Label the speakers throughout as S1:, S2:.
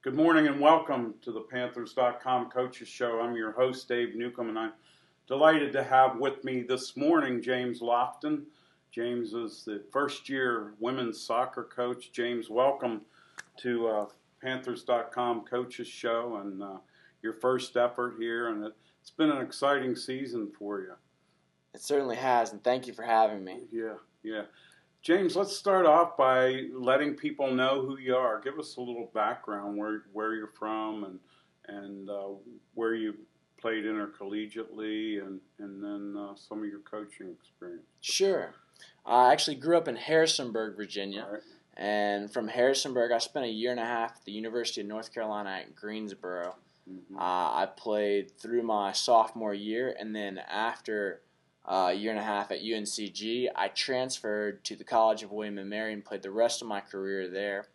S1: Good morning and welcome to the Panthers.com Coaches Show. I'm your host, Dave Newcombe, and I'm delighted to have with me this morning James Lofton. James is the first-year women's soccer coach. James, welcome to Panthers.com Coaches Show and your first effort here, and it's been an exciting season for you.
S2: It certainly has, and thank you for having me.
S1: Yeah. James, let's start off by letting people know who you are. Give us a little background, where you're from, and where you played intercollegiately, and then some of your coaching experience.
S2: Sure. I actually grew up in Harrisonburg, Virginia,
S1: Right.
S2: and from Harrisonburg, I spent a year and a half at the University of North Carolina at Greensboro.
S1: Mm-hmm.
S2: I played through my sophomore year, and then after a year and a half at UNCG, I transferred to the College of William & Mary and played the rest of my career there.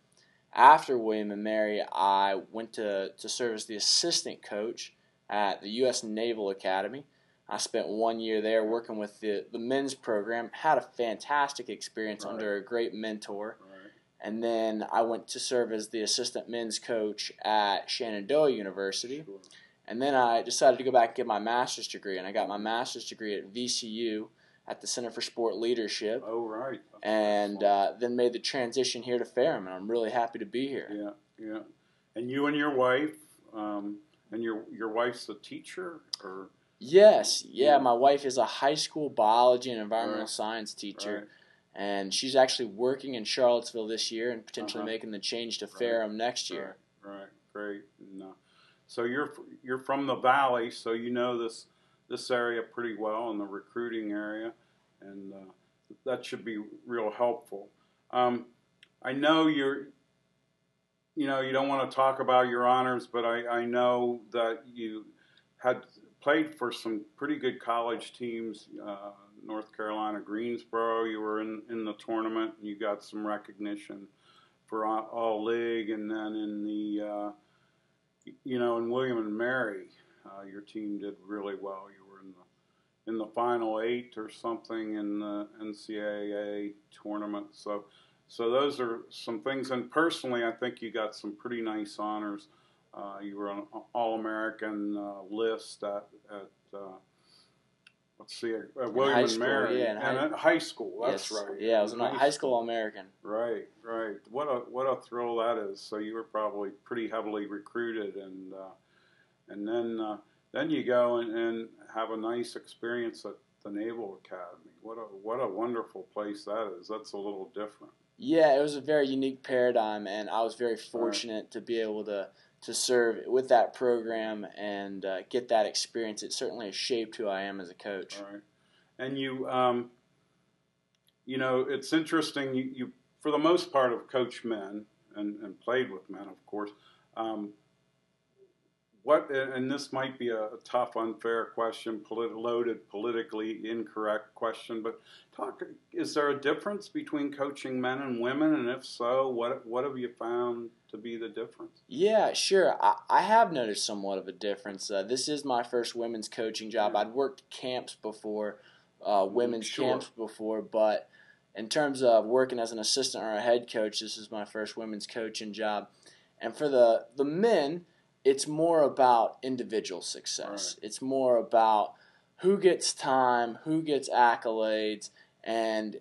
S2: After William & Mary, I went to serve as the assistant coach at the U.S. Naval Academy. I spent 1 year there working with the men's program, had a fantastic experience under a great mentor.
S1: Right.
S2: And then I went to serve as the assistant men's coach at Shenandoah University.
S1: Sure.
S2: And then I decided to go back and get my master's degree, and I got my master's degree at VCU at the Center for Sport Leadership.
S1: Oh, right.
S2: And then made the transition here to Ferrum, and I'm really happy to be here.
S1: Yeah. And you and your wife, and your wife's a teacher, or?
S2: Yes, my wife is a high school biology and environmental science teacher.
S1: Right.
S2: And she's actually working in Charlottesville this year and potentially making the change to Ferrum next year.
S1: Right. Great. And, so you're from the Valley, so you know this area pretty well, in the recruiting area, and that should be real helpful. I know you don't want to talk about your honors, but I know that you had played for some pretty good college teams. North Carolina, Greensboro, you were in the tournament, and you got some recognition for all league, and then in the in William & Mary, your team did really well. You were in the final 8 or something in the NCAA tournament. So those are some things. And personally, I think you got some pretty nice honors. You were on an All-American list at William & Mary.
S2: And
S1: at high school, that's
S2: yes,
S1: right.
S2: Yeah, I was a high school All-American.
S1: Right. What a thrill that is. So you were probably pretty heavily recruited, and then you go and have a nice experience at the Naval Academy. What a wonderful place that is. That's a little different.
S2: Yeah, it was a very unique paradigm, and I was very fortunate to be able to serve with that program and get that experience. It certainly has shaped who I am as a coach.
S1: All right. And you, it's interesting. You for the most part, have coached men and played with men, of course. And this might be a tough, unfair question, loaded, politically incorrect question, but is there a difference between coaching men and women? And if so, what have you found to be the difference?
S2: Yeah, sure. I have noticed somewhat of a difference. This is my first women's coaching job. I'd worked camps before, women's camps before, but in terms of working as an assistant or a head coach, this is my first women's coaching job. And for the men, it's more about individual success.
S1: Right.
S2: It's more about who gets time, who gets accolades, and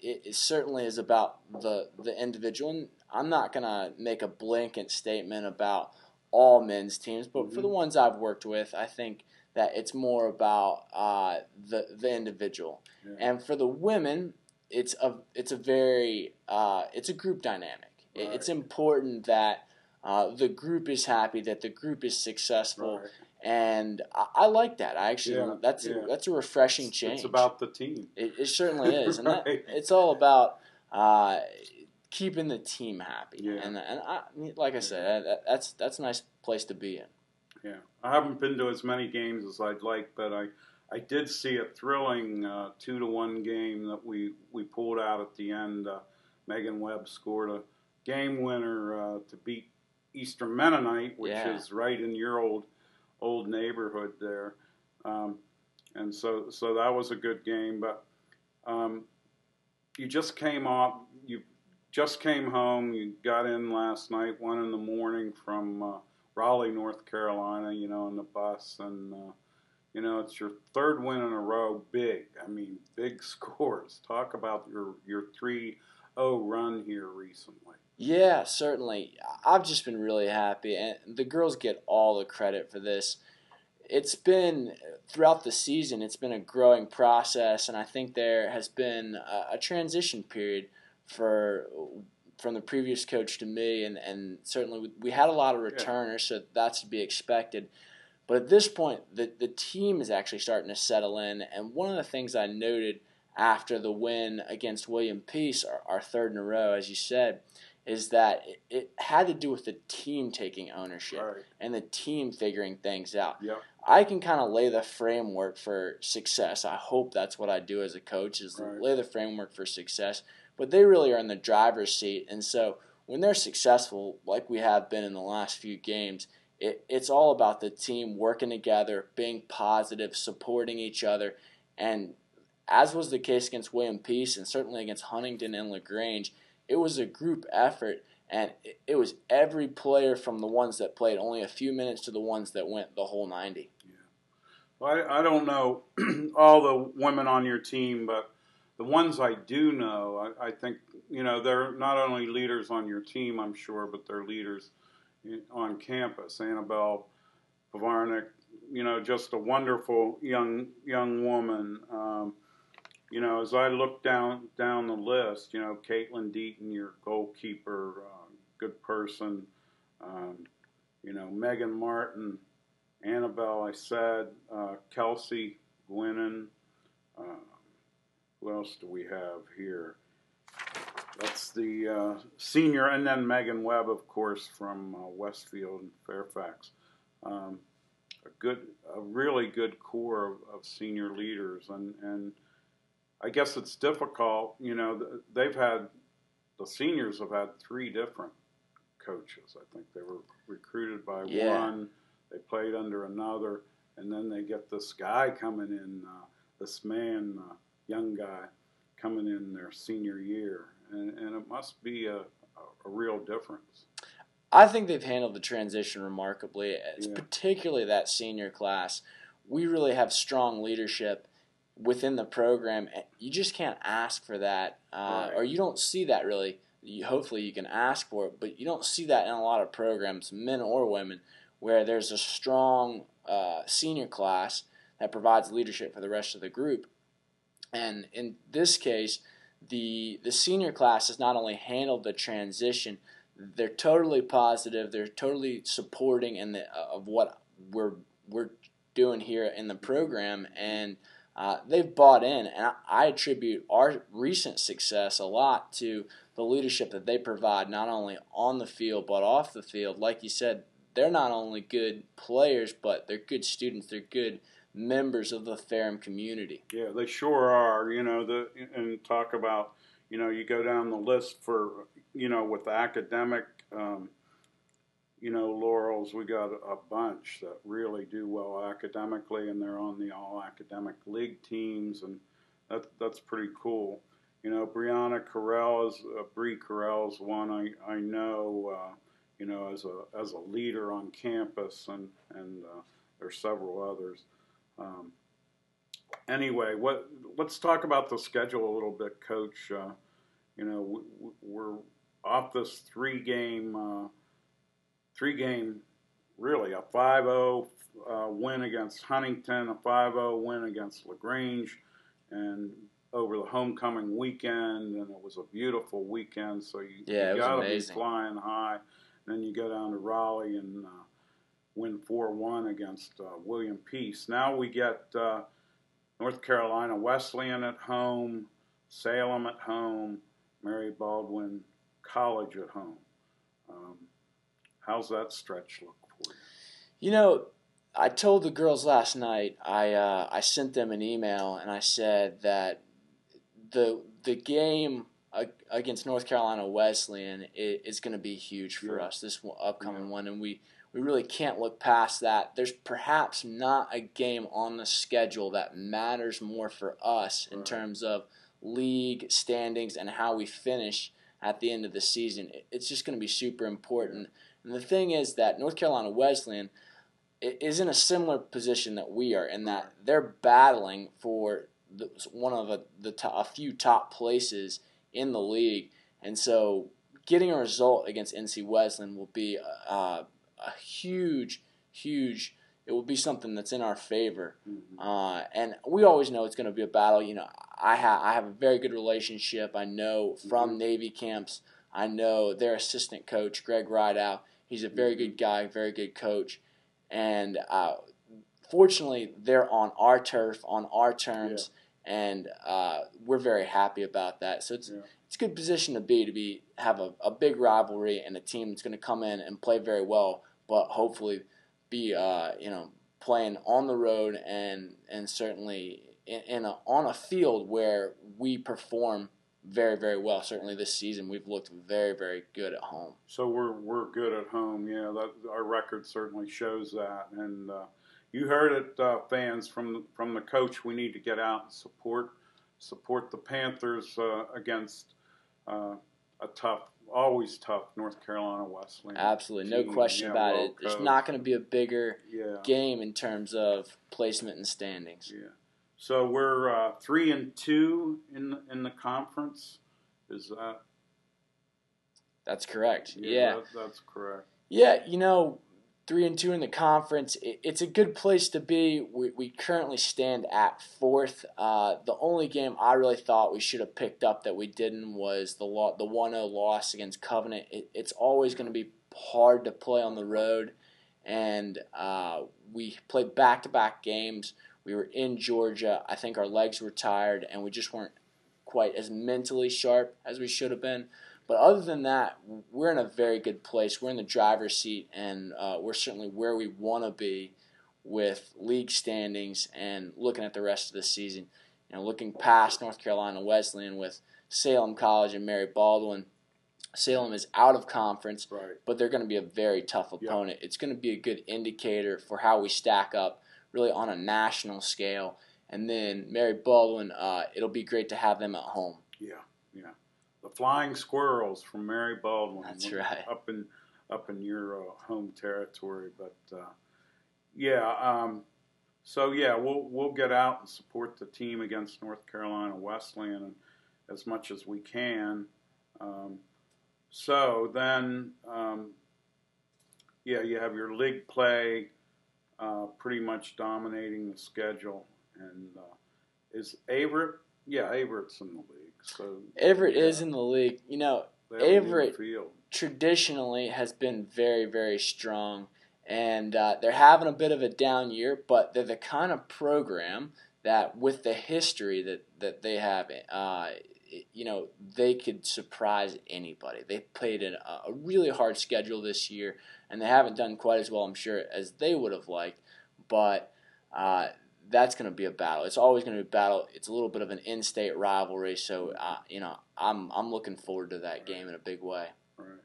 S2: it certainly is about the individual. And I'm not going to make a blanket statement about all men's teams, but for the ones I've worked with, I think that it's more about the individual.
S1: Yeah.
S2: And for the women, it's a group dynamic.
S1: Right.
S2: It's important that the group is happy, that the group is successful,
S1: Right.
S2: And I like that. That's a refreshing change.
S1: It's about the team.
S2: It certainly is, and
S1: Right.
S2: it's all about keeping the team happy.
S1: Yeah.
S2: And like I said, that's a nice place to be in.
S1: Yeah, I haven't been to as many games as I'd like, but I did see a thrilling 2-1 game that we pulled out at the end. Megan Webb scored a game winner to beat Eastern Mennonite, which is right in your old neighborhood there, and so that was a good game. But you just came off. You just came home. You got in last night, 1 in the morning from Raleigh, North Carolina. On the bus, and it's your third win in a row. Big, I mean, big scores. Talk about your 3-0 run here recently.
S2: Yeah, certainly. I've just been really happy, and the girls get all the credit for this. It's been, throughout the season, it's been a growing process, and I think there has been a transition period from the previous coach to me, and certainly we had a lot of returners, so that's to be expected. But at this point, the team is actually starting to settle in, and one of the things I noted after the win against William Peace, our third in a row, as you said, is that it had to do with the team taking ownership and the team figuring things out.
S1: Yep.
S2: I can kind of lay the framework for success. I hope that's what I do as a coach, is lay the framework for success. But they really are in the driver's seat. And so when they're successful, like we have been in the last few games, it's all about the team working together, being positive, supporting each other. And as was the case against William Peace and certainly against Huntington and LaGrange, it was a group effort, and it was every player from the ones that played only a few minutes to the ones that went the whole 90.
S1: Yeah. Well, I don't know all the women on your team, but the ones I do know, I think, they're not only leaders on your team, I'm sure, but they're leaders on campus. Annabelle Pavarnik, just a wonderful young woman. As I look down the list, Caitlin Deaton, your goalkeeper, good person. Megan Martin, Annabelle, I said, Kelsey Gwinnen. Who else do we have here? That's the senior, and then Megan Webb, of course, from Westfield and Fairfax. A really good core of senior leaders, and I guess it's difficult. The seniors have had 3 different coaches. I think they were recruited by one, they played under another, and then they get this guy coming in, young guy, coming in their senior year. And it must be a real difference.
S2: I think they've handled the transition remarkably, particularly that senior class. We really have strong leadership within the program. You just can't ask for that, or you don't see that really. Hopefully you can ask for it, but you don't see that in a lot of programs, men or women, where there's a strong senior class that provides leadership for the rest of the group. And in this case, the senior class has not only handled the transition, they're totally positive, they're totally supporting of what we're doing here in the program, and they've bought in. And I attribute our recent success a lot to the leadership that they provide, not only on the field but off the field. Like you said, they're not only good players, but they're good students, they're good members of the Ferrum community.
S1: Yeah, they sure are. And talk about, you go down the list for, with the academic, laurels, we got a bunch that really do well academically, and they're on the all-academic league teams, and that's pretty cool. Brianna Carell Bree Carell's one I know, as a leader on campus, and there's several others. Anyway, let's talk about the schedule a little bit, Coach. We're off this three-game, really, a 5-0 win against Huntington, a 5-0 win against LaGrange, and over the homecoming weekend, and it was a beautiful weekend, so you got to be flying high. And then you go down to Raleigh and win 4-1 against William Peace. Now we get North Carolina Wesleyan at home, Salem at home, Mary Baldwin College at home. How's that stretch look for you?
S2: I told the girls last night, I sent them an email, and I said that the game against North Carolina Wesleyan is going to be huge for us, this upcoming one, and we really can't look past that. There's perhaps not a game on the schedule that matters more for us in terms of league standings and how we finish at the end of the season. It's just going to be super important. And the thing is that North Carolina Wesleyan is in a similar position that we are, in that they're battling for one of a few top places in the league. And so getting a result against NC Wesleyan will be a huge, it will be something that's in our favor. And we always know it's going to be a battle. I have a very good relationship. I know from Navy camps, I know their assistant coach, Greg Rideout. He's a very good guy, very good coach. And fortunately, they're on our turf, on our terms, and we're very happy about that. So it's a good position to have a big rivalry and a team that's going to come in and play very well, but hopefully be playing on the road and certainly on a field where we perform very, very well. Certainly this season we've looked very, very good at home.
S1: So we're good at home. Yeah, our record certainly shows that. And you heard it, fans, from the coach. We need to get out and support the Panthers against always tough North Carolina Wesleyan.
S2: Absolutely, no question about it. There's not going to be a bigger game in terms of placement and standings.
S1: Yeah. So we're 3-2 in the conference. Is that?
S2: That's correct. Yeah.
S1: That's correct.
S2: Yeah, 3-2 in the conference. It's a good place to be. We currently stand at 4th. The only game I really thought we should have picked up that we didn't was the 1-0 loss against Covenant. It's always going to be hard to play on the road, and we played back-to-back games. We were in Georgia. I think our legs were tired, and we just weren't quite as mentally sharp as we should have been. But other than that, we're in a very good place. We're in the driver's seat, and we're certainly where we want to be with league standings and looking at the rest of the season. Looking past North Carolina Wesleyan with Salem College and Mary Baldwin. Salem is out of conference, but they're going to be a very tough opponent. It's going to be a good indicator for how we stack up really on a national scale. And then Mary Baldwin, it'll be great to have them at home.
S1: Yeah. The Flying Squirrels from Mary Baldwin.
S2: That's right.
S1: Up in your home territory. But we'll get out and support the team against North Carolina Wesleyan as much as we can. So then, you have your league play pretty much dominating the schedule. And is Averett? Yeah, Averett's in the league. So
S2: Everett is in the league. Everett traditionally has been very, very strong. And they're having a bit of a down year, but they're the kind of program that with the history that they have, they could surprise anybody. They played a really hard schedule this year, and they haven't done quite as well, I'm sure, as they would have liked. But that's going to be a battle. It's always going to be a battle. It's a little bit of an in-state rivalry, so I'm looking forward to that game in a big way.
S1: Right.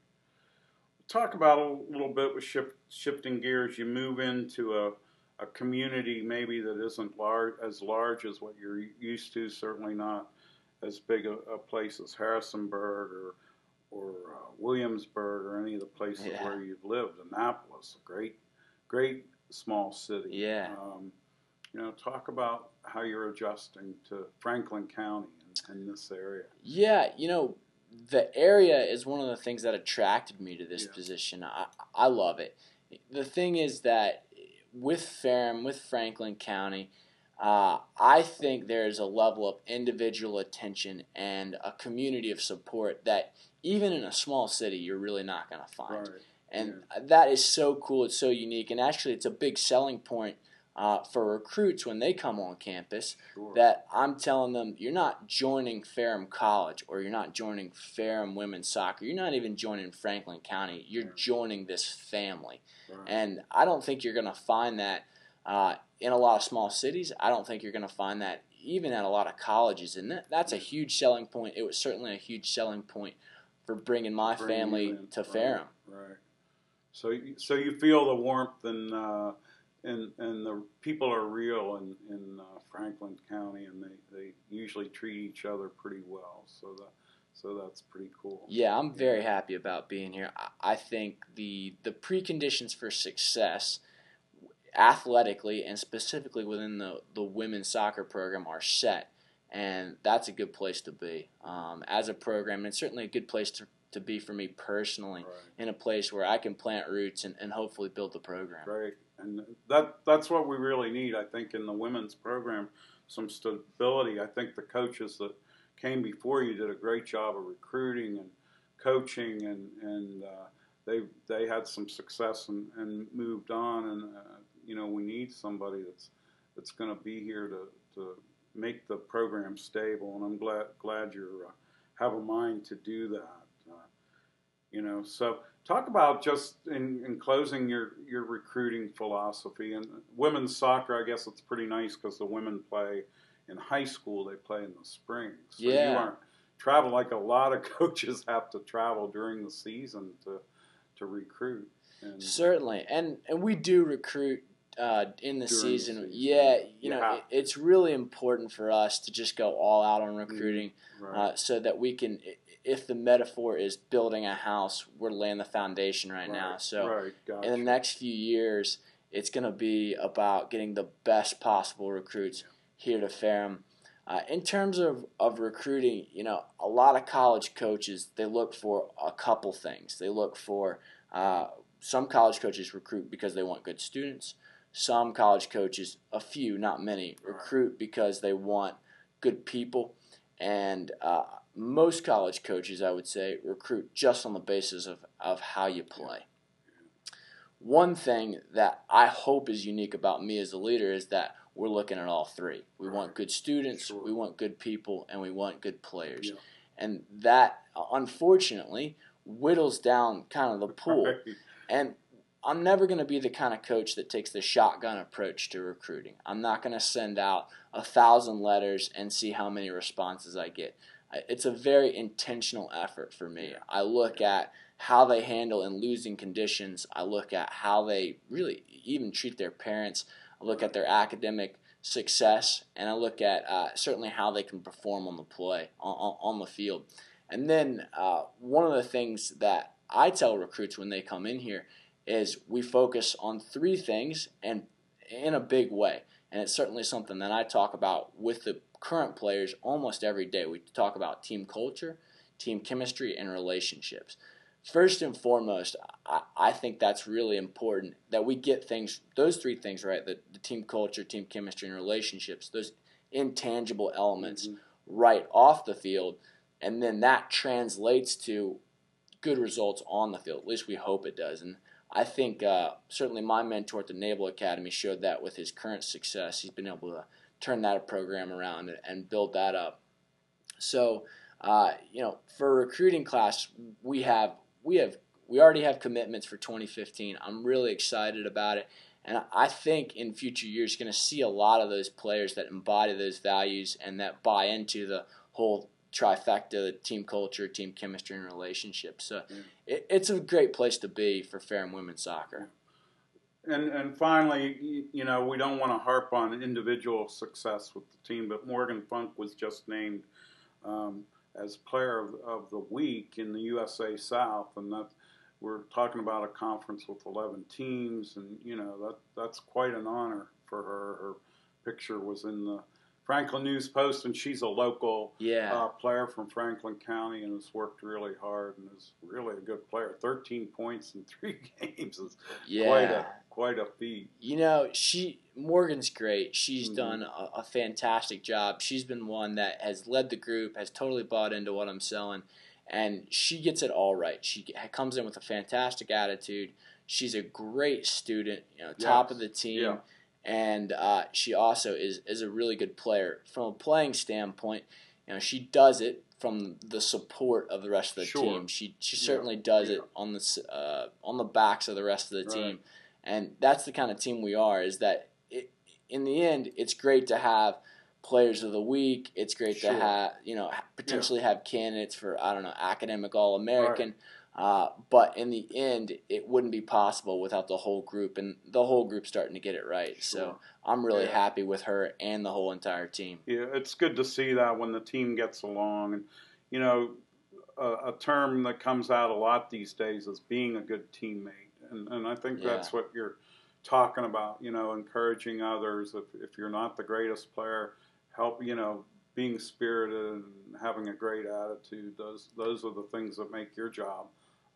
S1: Talk about a little bit with shifting gears. You move into a community maybe that isn't as large as what you're used to. Certainly not as big a place as Harrisonburg or Williamsburg or any of the places where you've lived. Annapolis, a great small city.
S2: Yeah.
S1: Talk about how you're adjusting to Franklin County and this area.
S2: Yeah, the area is one of the things that attracted me to this position. I love it. The thing is that with Ferrum, with Franklin County, I think there's a level of individual attention and a community of support that even in a small city you're really not going to find.
S1: Right.
S2: And that is so cool. It's so unique. And actually it's a big selling point for recruits when they come on campus, that I'm telling them, you're not joining Ferrum College or you're not joining Ferrum Women's Soccer. You're not even joining Franklin County. You're joining this family. Right. And I don't think you're going to find that in a lot of small cities. I don't think you're going to find that even at a lot of colleges. And that's a huge selling point. It was certainly a huge selling point for bringing my family to Ferrum.
S1: Right. So you feel the warmth and the people are real in Franklin County, and they usually treat each other pretty well. So So that's pretty cool.
S2: Yeah, I'm very happy about being here. I think the preconditions for success athletically and specifically within the women's soccer program are set, and that's a good place to be as a program. And it's certainly a good place to be for me personally, in a place where I can plant roots and hopefully build the program.
S1: Right, and that's what we really need, I think, in the women's program, some stability. I think the coaches that came before you did a great job of recruiting and coaching, and they had some success and moved on. And we need somebody that's going to be here to make the program stable. And I'm glad you have a mind to do that. So talk about, just in closing, your recruiting philosophy. And women's soccer, I guess it's pretty nice because the women play in high school, they play in the spring. So you aren't travel like a lot of coaches have to travel during the season to recruit. And
S2: certainly, and we do recruit in the season. Yeah, it's really important for us to just go all out on recruiting, so that we can, if the metaphor is building a house, we're laying the foundation right now. So
S1: gotcha.
S2: In the next few years, it's going to be about getting the best possible recruits here to Ferrum. In terms of recruiting, a lot of college coaches, they look for a couple things. They look for, some college coaches recruit because they want good students. Some college coaches, a few, not many, recruit because they want good people. And most college coaches, I would say, recruit just on the basis of how you play. One thing that I hope is unique about me as a leader is that we're looking at all three. We want good students, we want good people, and we want good players.
S1: Yeah.
S2: And that, unfortunately, whittles down kind of the pool. And I'm never going to be the kind of coach that takes the shotgun approach to recruiting. I'm not going to send out 1,000 letters and see how many responses I get. It's a very intentional effort for me. I look at how they handle in losing conditions. I look at how they really even treat their parents. I look at their academic success, and I look at certainly how they can perform on the play, on the field. And then one of the things that I tell recruits when they come in here is we focus on three things, and in a big way. And it's certainly something that I talk about with the current players almost every day. We talk about team culture, team chemistry, and relationships. First and foremost, I think that's really important that we get those three things right, the team culture, team chemistry, and relationships, those intangible elements right off the field, and then that translates to good results on the field. At least we hope it does. And I think certainly my mentor at the Naval Academy showed that with his current success. He's been able to turn that program around and build that up. So, for a recruiting class, we already have commitments for 2015. I'm really excited about it. And I think in future years you're going to see a lot of those players that embody those values and that buy into the whole trifecta, the team culture, team chemistry, and relationships. So it's a great place to be for Ferrum women's soccer.
S1: And finally, we don't want to harp on individual success with the team, but Morgan Funk was just named as Player of the Week in the USA South, and that we're talking about a conference with 11 teams, and that's quite an honor for her. Her picture was in the Franklin News Post, and she's a local player from Franklin County and has worked really hard and is really a good player. 13 points in 3 games is quite a feat.
S2: Morgan's great. She's done a fantastic job. She's been one that has led the group, has totally bought into what I'm selling, and she gets it all right. She comes in with a fantastic attitude. She's a great student, top of the team. Yeah. And she also is a really good player. From a playing standpoint, she does it from the support of the rest of the team. She certainly does it on the backs of the rest of the team. And that's the kind of team we are, is that in the end, it's great to have players of the week. It's great to have, potentially have candidates for, academic All-American. But in the end, it wouldn't be possible without the whole group, and the whole group starting to get it right. So I'm really happy with her and the whole entire team.
S1: Yeah, it's good to see that when the team gets along. And, a term that comes out a lot these days is being a good teammate, and I think that's what you're talking about. Encouraging others. If you're not the greatest player, help. Being spirited and having a great attitude. Those are the things that make your job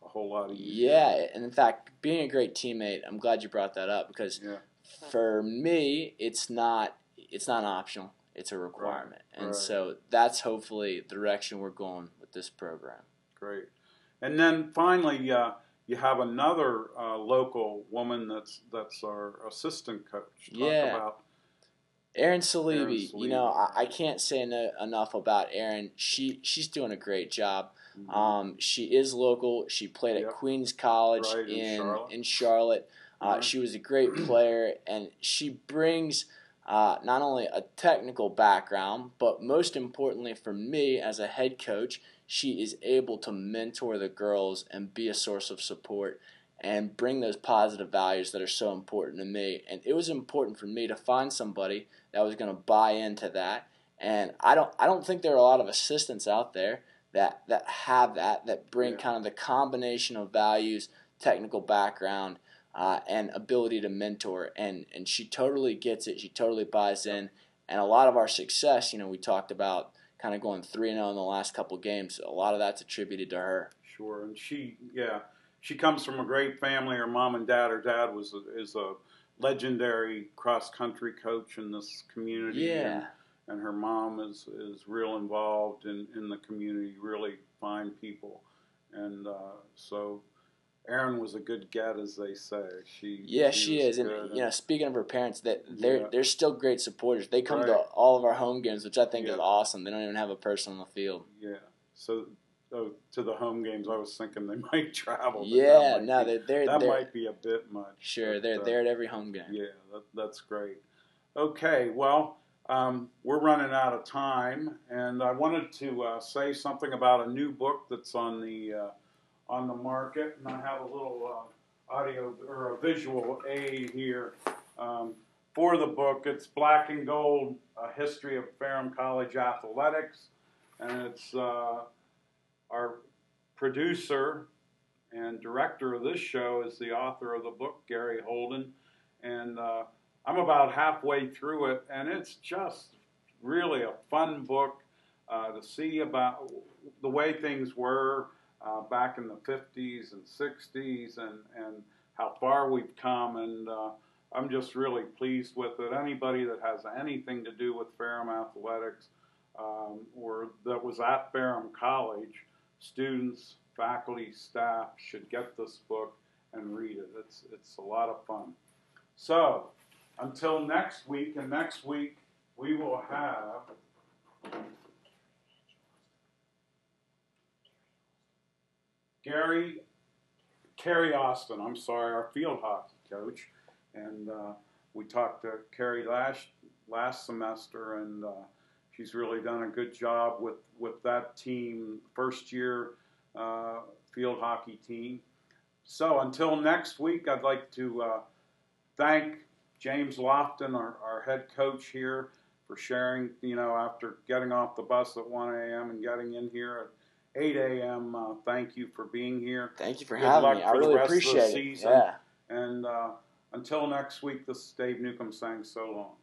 S1: a whole lot easier.
S2: Yeah, and in fact, being a great teammate, I'm glad you brought that up because for me, it's not optional. It's a requirement.
S1: Right.
S2: And so that's hopefully the direction we're going with this program.
S1: Great. And then finally, you have another local woman that's our assistant coach. Talk about
S2: Erin Salibi. I can't say enough about Erin. She's doing a great job.
S1: Mm-hmm.
S2: She is local. She played at Queens College in Charlotte. She was a great player, and she brings not only a technical background, but most importantly for me as a head coach, she is able to mentor the girls and be a source of support and bring those positive values that are so important to me. And it was important for me to find somebody that was going to buy into that. And I don't think there are a lot of assistants out there that have that bring kind of the combination of values, technical background, and ability to mentor. And she totally gets it. She totally buys in. And a lot of our success, we talked about kind of going 3-0 in the last couple games. A lot of that's attributed to her.
S1: Sure. And she comes from a great family. Her mom and dad. Her dad is a legendary cross-country coach in this community.
S2: Yeah.
S1: And her mom is real involved in the community, really fine people. And so Erin was a good get, as they say. She
S2: is. And speaking of her parents, they're still great supporters. They come to all of our home games, which I think is awesome. They don't even have a person on the field.
S1: Yeah. So to the home games, I was thinking they might travel.
S2: Yeah,
S1: that might be a bit much.
S2: Sure, they're there at every home game.
S1: Yeah, that's great. Okay, well, we're running out of time, and I wanted to say something about a new book that's on the market, and I have a little audio or a visual aid here for the book. It's Black and Gold: A History of Ferrum College Athletics, and it's our producer and director of this show is the author of the book, Gary Holden, and I'm about halfway through it, and it's just really a fun book to see about the way things were back in the 50s and 60s and how far we've come, and I'm just really pleased with it. Anybody that has anything to do with Ferrum Athletics or that was at Ferrum College, students, faculty, staff should get this book and read it. It's a lot of fun. So, until next week, and next week we will have Carrie Austin, our field hockey coach, and we talked to Carrie last semester, and she's really done a good job with that team, first year field hockey team. So until next week, I'd like to thank James Lofton, our head coach here, for sharing, after getting off the bus at 1 a.m. and getting in here at 8 a.m. Thank you for being here.
S2: Thank you for having me. I really appreciate it. Yeah.
S1: And until next week, this is Dave Newcombe saying so long.